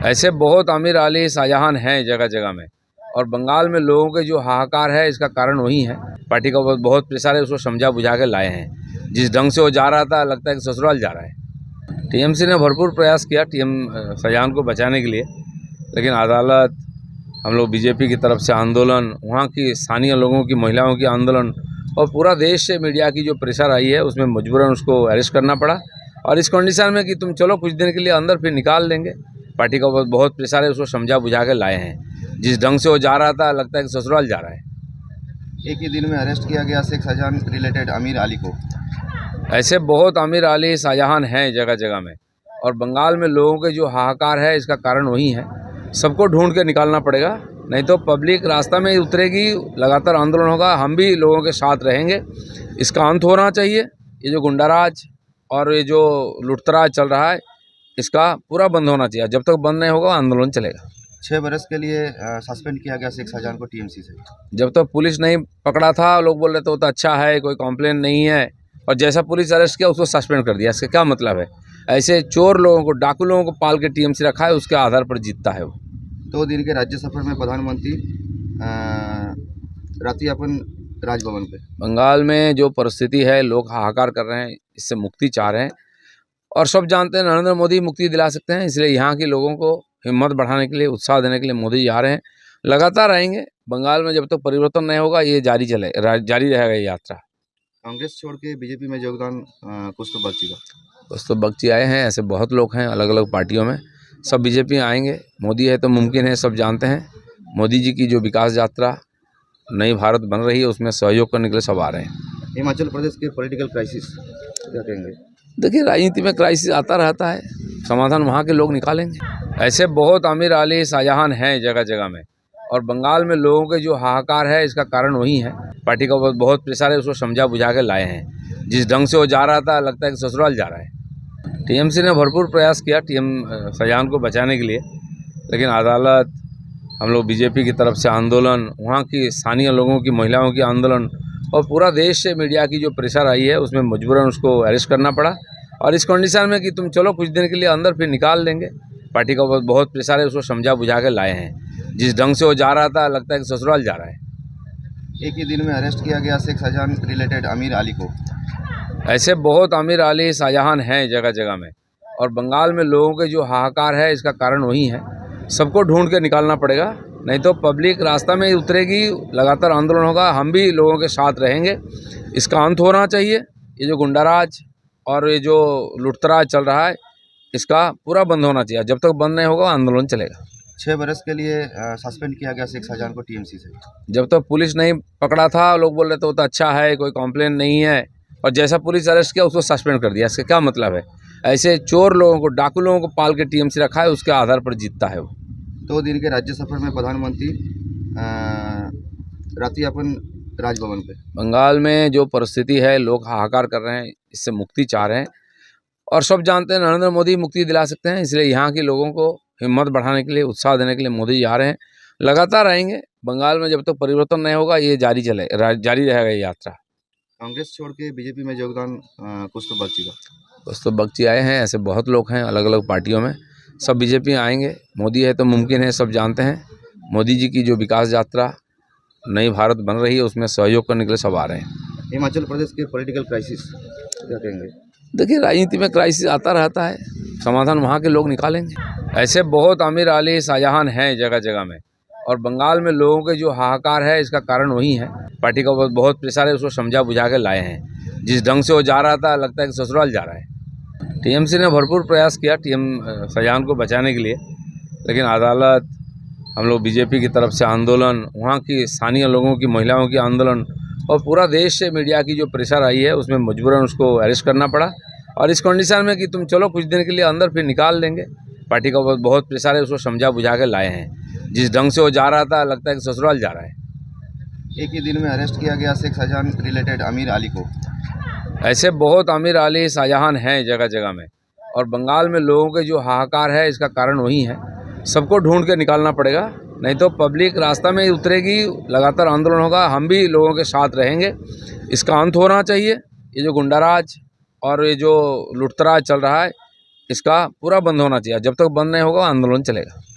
ऐसे बहुत आमिर अली शाहजहां हैं जगह जगह में। और बंगाल में लोगों के जो हाहाकार है इसका कारण वही है। पार्टी का बहुत प्रेशर है, उसको समझा बुझा के लाए हैं। जिस ढंग से वो जा रहा था लगता है कि ससुराल जा रहा है। टीएमसी ने भरपूर प्रयास किया शाहजहां को बचाने के लिए, लेकिन अदालत, हम लोग बीजेपी की तरफ से आंदोलन, वहाँ की स्थानीय लोगों की, महिलाओं की आंदोलन और पूरा देश से मीडिया की जो प्रेशर आई है उसमें मजबूरन उसको अरेस्ट करना पड़ा। और इस कंडीशन में कि तुम चलो कुछ दिन के लिए अंदर, फिर निकाल देंगे। पार्टी का बहुत प्रेशर है, उसको समझा बुझा के लाए हैं। जिस ढंग से वो जा रहा था लगता है कि ससुराल जा रहा है। एक ही दिन में अरेस्ट किया गया शेख शाहजहां रिलेटेड आमिर अली को। ऐसे बहुत आमिर अली शाहजहां हैं जगह जगह में। और बंगाल में लोगों के जो हाहाकार है इसका कारण वही है। सबको ढूंढ के निकालना पड़ेगा, नहीं तो पब्लिक रास्ता में ही उतरेगी, लगातार आंदोलन होगा। हम भी लोगों के साथ रहेंगे। इसका अंत होना चाहिए। ये जो गुंडाराज और ये जो लुटतराज चल रहा है इसका पूरा बंद होना चाहिए। जब तक बंद नहीं होगा आंदोलन चलेगा। 6 बरस के लिए सस्पेंड किया गया शेख शाहजहां को टीएमसी से। जब तक पुलिस नहीं पकड़ा था लोग बोल रहे थे वो तो अच्छा है, कोई कंप्लेन नहीं है, और जैसा पुलिस अरेस्ट किया उसको सस्पेंड कर दिया। इसका क्या मतलब है? ऐसे चोर लोगों को, डाकू लोगों को पाल के टीएमसी रखा है, उसके आधार पर जीतता है वो। 2 दिन के राज्य सफर में प्रधानमंत्री रात्रि अपन राजभवन पे। बंगाल में जो परिस्थिति है, लोग हाहाकार कर रहे हैं, इससे मुक्ति चाह रहे हैं। और सब जानते हैं नरेंद्र मोदी मुक्ति दिला सकते हैं, इसलिए यहाँ के लोगों को हिम्मत बढ़ाने के लिए, उत्साह देने के लिए मोदी जी आ रहे हैं। लगातार आएंगे। बंगाल में जब तक परिवर्तन नहीं होगा ये जारी रहेगा ये यात्रा। कांग्रेस छोड़ के बीजेपी में योगदान कुछ तो बच्ची का। कुछ तो बख्शी आए हैं, ऐसे बहुत लोग हैं अलग अलग पार्टियों में। सब बीजेपी आएंगे। मोदी है तो मुमकिन है, सब जानते हैं। मोदी जी की जो विकास यात्रा, नई भारत बन रही है, उसमें सहयोग करने के लिए सब आ रहे हैं। हिमाचल प्रदेश के पॉलिटिकल क्राइसिस क्या कहेंगे? देखिए, राजनीति में क्राइसिस आता रहता है, समाधान वहाँ के लोग निकालेंगे। ऐसे बहुत आमिर अली शाहजहां हैं जगह जगह में। और बंगाल में लोगों के जो हाहाकार है इसका कारण वही है। पार्टी का बहुत प्रेशर है, उसको समझा बुझा के लाए हैं। जिस ढंग से वो जा रहा था लगता है कि ससुराल जा रहा है। टीएमसी ने भरपूर प्रयास किया शाहजहां को बचाने के लिए, लेकिन अदालत, हम लोग बीजेपी की तरफ से आंदोलन, वहाँ की स्थानीय लोगों की, महिलाओं की आंदोलन और पूरा देश से मीडिया की जो प्रेशर आई है उसमें मजबूरन उसको अरेस्ट करना पड़ा। और इस कंडीशन में कि तुम चलो कुछ दिन के लिए अंदर, फिर निकाल देंगे। पार्टी का बहुत प्रेशर है, उसको समझा बुझा के लाए हैं। जिस ढंग से वो जा रहा था लगता है कि ससुराल जा रहा है। एक ही दिन में अरेस्ट किया गया शेख शाहजहां रिलेटेड आमिर अली को। ऐसे बहुत आमिर अली शाहजहां हैं जगह जगह में। और बंगाल में लोगों के जो हाहाकार है इसका कारण वही है। सबको ढूंढ के निकालना पड़ेगा, नहीं तो पब्लिक रास्ता में ही उतरेगी, लगातार आंदोलन होगा। हम भी लोगों के साथ रहेंगे। इसका अंत होना चाहिए। ये जो गुंडाराज और ये जो लुटतराज चल रहा है इसका पूरा बंद होना चाहिए। जब तक बंद नहीं होगा आंदोलन चलेगा। 6 बरस के लिए सस्पेंड किया गया शेख शाहजहां को टीएमसी से। जब तक पुलिस नहीं पकड़ा था लोग बोल रहे थे वो तो अच्छा है, कोई कंप्लेन नहीं है, और जैसा पुलिस अरेस्ट किया उसको सस्पेंड कर दिया। इसका क्या मतलब है? ऐसे चोर लोगों को, डाकू लोगों को पाल के टीएमसी रखा है, उसके आधार पर जीतता है वो। 2 दिन के राज्य सफर में प्रधानमंत्री रात्रि अपन राजभवन पे। बंगाल में जो परिस्थिति है, लोग हाहाकार कर रहे हैं, इससे मुक्ति चाह रहे हैं। और सब जानते हैं नरेंद्र मोदी मुक्ति दिला सकते हैं, इसलिए यहाँ के लोगों को हिम्मत बढ़ाने के लिए, उत्साह देने के लिए मोदी जी आ रहे हैं। लगातार आएंगे। बंगाल में जब तक परिवर्तन नहीं होगा ये जारी रहेगा ये यात्रा। कांग्रेस छोड़ के बीजेपी में योगदान कुछ तो बच्ची का। कुछ तो बख्शी आए हैं, ऐसे बहुत लोग हैं अलग अलग पार्टियों में। सब बीजेपी आएंगे। मोदी है तो मुमकिन है, सब जानते हैं। मोदी जी की जो विकास यात्रा, नई भारत बन रही है, उसमें सहयोग करने के लिए सब आ रहे हैं। हिमाचल प्रदेश के पॉलिटिकल क्राइसिस क्या कहेंगे? देखिए, राजनीति में क्राइसिस आता रहता है, समाधान वहाँ के लोग निकालेंगे। ऐसे बहुत आमिर अली शाहजहां हैं जगह जगह में। और बंगाल में लोगों के जो हाहाकार है इसका कारण वही है। पार्टी का बहुत प्रेशर है, उसको समझा बुझा के लाए हैं। जिस ढंग से वो जा रहा था लगता है कि ससुराल जा रहा है। टीएमसी ने भरपूर प्रयास किया शाहजहां को बचाने के लिए, लेकिन अदालत, हम लोग बीजेपी की तरफ से आंदोलन, वहाँ की स्थानीय लोगों की, महिलाओं की आंदोलन और पूरा देश से मीडिया की जो प्रेशर आई है उसमें मजबूरन उसको अरेस्ट करना पड़ा। और इस कंडीशन में कि तुम चलो कुछ दिन के लिए अंदर, फिर निकाल देंगे। पार्टी का बहुत प्रेशर है, उसको समझा बुझा के लाए हैं। जिस ढंग से वो जा रहा था लगता है कि ससुराल जा रहा है। एक ही दिन में अरेस्ट किया गया शेख शाहजहां रिलेटेड आमिर अली को। ऐसे बहुत आमिर अली शाहजहां हैं जगह जगह में। और बंगाल में लोगों के जो हाहाकार है इसका कारण वही है। सबको ढूंढ के निकालना पड़ेगा, नहीं तो पब्लिक रास्ता में ही उतरेगी, लगातार आंदोलन होगा। हम भी लोगों के साथ रहेंगे। इसका अंत होना चाहिए। ये जो गुंडाराज और ये जो लुटतराज चल रहा है इसका पूरा बंद होना चाहिए। जब तक बंद नहीं होगा आंदोलन चलेगा।